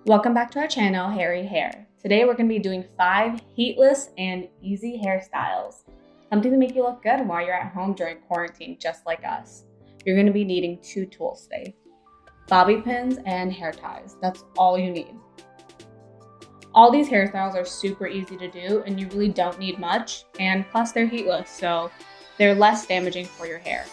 Welcome back to our channel, HYERI Hair. Today we're going to be doing 5 heatless and easy hairstyles. Something to make you look good while you're at home during quarantine, just like us. You're going to be needing 2 tools today: bobby pins and hair ties. That's all you need. All these hairstyles are super easy to do and you really don't need much, and plus they're heatless, so they're less damaging for your hair.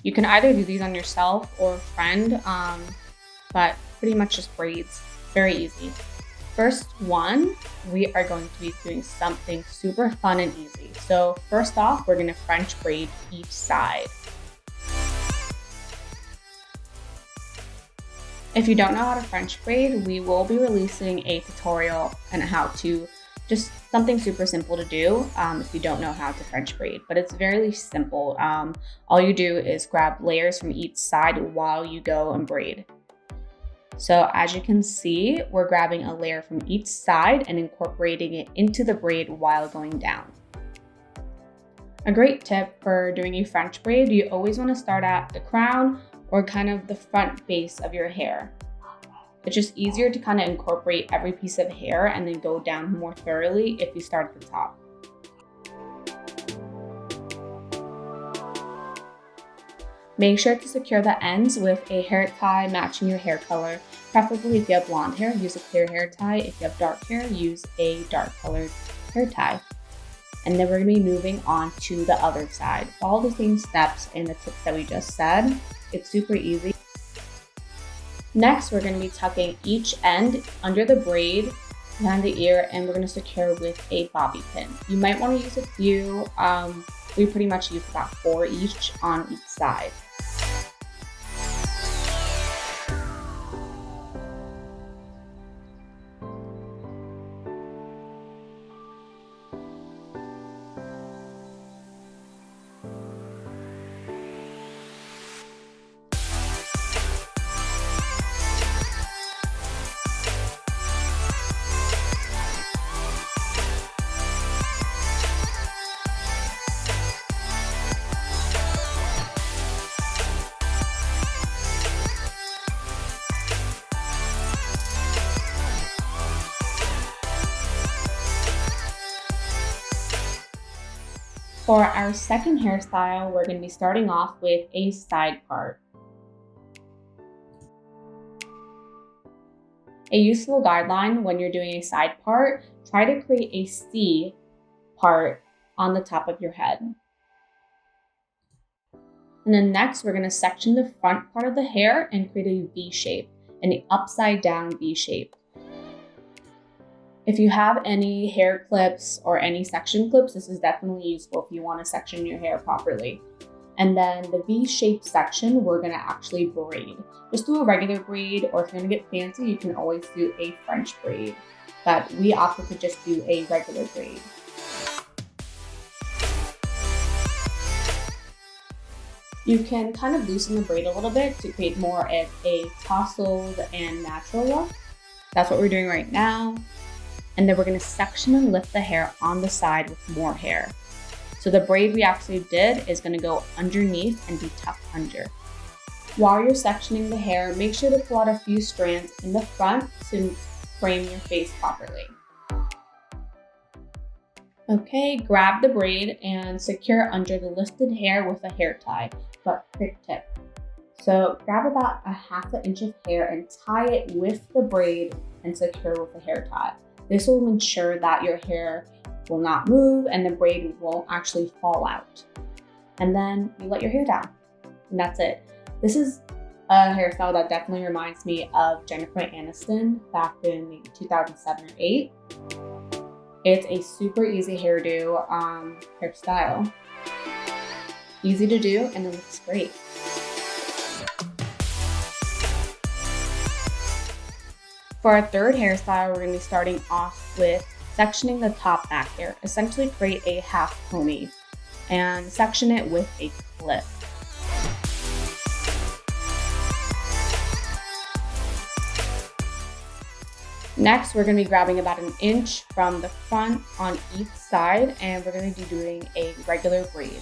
You can either do these on yourself or a friend, but pretty much just braids. Very easy. First one, we are going to be doing something super fun and easy. So first off, we're going to French braid each side. If you don't know how to French braid, we will be releasing a tutorial on how to, just something super simple to do if you don't know how to French braid, but it's very simple. All you do is grab layers from each side while you go and braid. So as you can see, we're grabbing a layer from each side and incorporating it into the braid while going down. A great tip for doing a French braid, you always want to start at the crown or kind of the front base of your hair. It's just easier to kind of incorporate every piece of hair and then go down more thoroughly if you start at the top. Make sure to secure the ends with a hair tie matching your hair color. Preferably if you have blonde hair, use a clear hair tie. If you have dark hair, use a dark colored hair tie. And then we're going to be moving on to the other side. Follow the same steps and the tips that we just said. It's super easy. Next, we're going to be tucking each end under the braid behind the ear, and we're going to secure with a bobby pin. You might want to use a few. We pretty much use about 4 each on each side. For our second hairstyle, we're going to be starting off with a side part. A useful guideline when you're doing a side part, try to create a C part on the top of your head. And then next, we're going to section the front part of the hair and create a V shape, an upside down V shape. If you have any hair clips or any section clips, this is definitely useful if you want to section your hair properly. And then the V-shaped section, we're going to actually braid. Just do a regular braid, or if you're going to get fancy, you can always do a French braid. But we opted to just do a regular braid. You can kind of loosen the braid a little bit to create more of a tousled and natural look. That's what we're doing right now. And then we're going to section and lift the hair on the side with more hair. So the braid we actually did is going to go underneath and be tucked under. While you're sectioning the hair, make sure to pull out a few strands in the front to frame your face properly. Okay, grab the braid and secure under the lifted hair with a hair tie, but quick tip. So grab about a ½ inch of hair and tie it with the braid and secure with a hair tie. This will ensure that your hair will not move and the braid won't actually fall out. And then you let your hair down. And that's it. This is a hairstyle that definitely reminds me of Jennifer Aniston back in 2007 or 8. It's a super easy hairstyle. Easy to do and it looks great. For our third hairstyle, we're going to be starting off with sectioning the top back hair. Essentially create a half pony and section it with a clip. Next, we're going to be grabbing about 1 inch from the front on each side, and we're going to be doing a regular braid.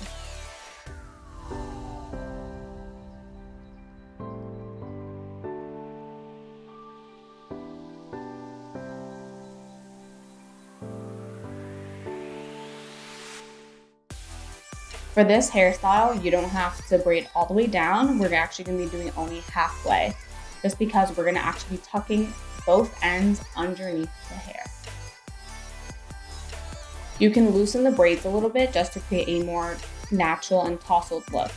For this hairstyle, you don't have to braid all the way down. We're actually going to be doing only halfway, just because we're going to actually be tucking both ends underneath the hair. You can loosen the braids a little bit just to create a more natural and tousled look.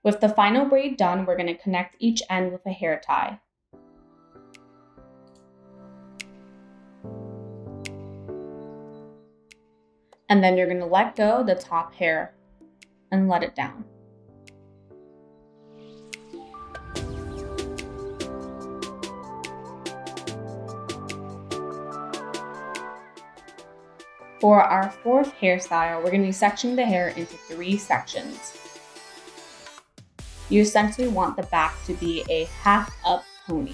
With the final braid done, we're going to connect each end with a hair tie. And then you're going to let go the top hair and let it down. For our fourth hairstyle, we're going to be sectioning the hair into 3 sections. You essentially want the back to be a half-up pony.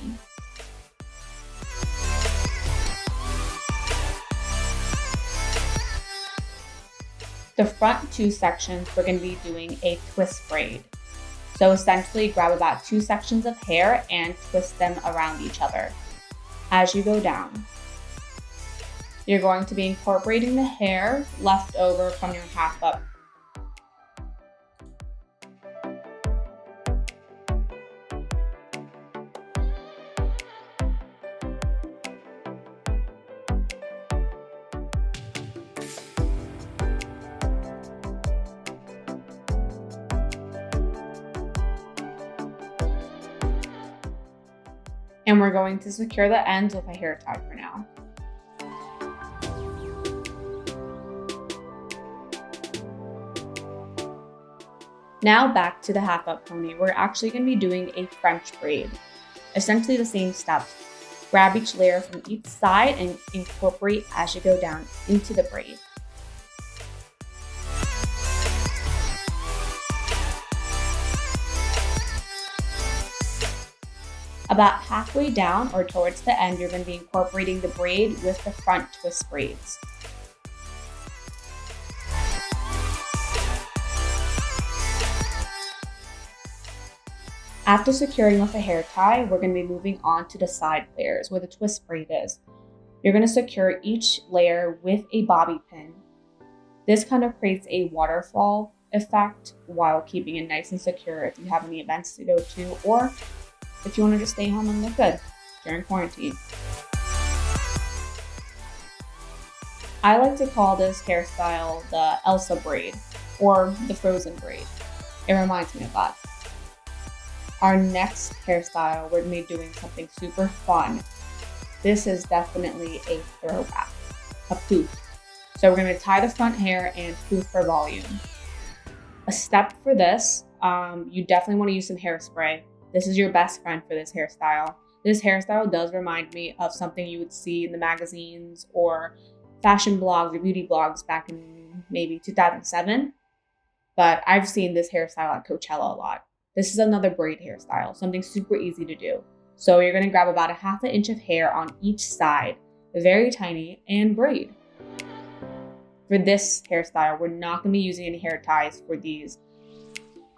The front 2 sections, we're going to be doing a twist braid. So essentially grab about 2 sections of hair and twist them around each other as you go down. You're going to be incorporating the hair left over from your half-up. And we're going to secure the ends with a hair tie for now. Now back to the half-up pony. We're actually going to be doing a French braid. Essentially the same steps. Grab each layer from each side and incorporate as you go down into the braid. About halfway down or towards the end, you're going to be incorporating the braid with the front twist braids. After securing with a hair tie, we're going to be moving on to the side layers where the twist braid is. You're going to secure each layer with a bobby pin. This kind of creates a waterfall effect while keeping it nice and secure if you have any events to go to, or if you want to just stay home and look good during quarantine. I like to call this hairstyle the Elsa braid or the Frozen braid. It reminds me of that. Our next hairstyle, we're going to be doing something super fun. This is definitely a throwback, a poof. So we're going to tie the front hair and poof for volume. A step for this, you definitely want to use some hairspray. This is your best friend for this hairstyle. This hairstyle does remind me of something you would see in the magazines or fashion blogs or beauty blogs back in maybe 2007. But I've seen this hairstyle at Coachella a lot. This is another braid hairstyle, something super easy to do. So you're going to grab about a ½ inch of hair on each side, very tiny, and braid. For this hairstyle, we're not going to be using any hair ties for these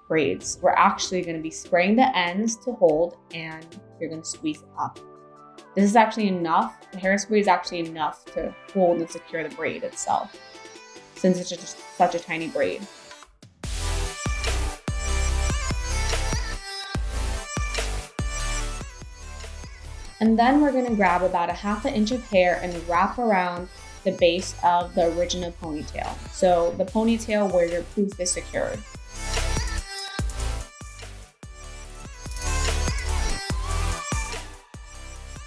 braids. We're actually going to be spraying the ends to hold, and you're going to squeeze it up. This is actually enough. The hairspray is actually enough to hold and secure the braid itself, since it's just such a tiny braid. And then we're going to grab about a ½ inch of hair and wrap around the base of the original ponytail. So the ponytail where your poof is secured.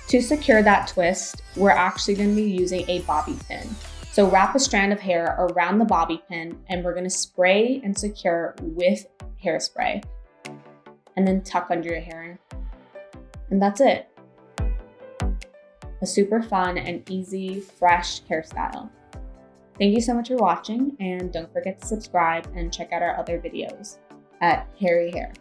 To secure that twist, we're actually going to be using a bobby pin. So wrap a strand of hair around the bobby pin, and we're going to spray and secure with hairspray. And then tuck under your hair. And that's it. A super fun and easy, fresh hairstyle. Thank you so much for watching, and don't forget to subscribe and check out our other videos at HYERI HAIR.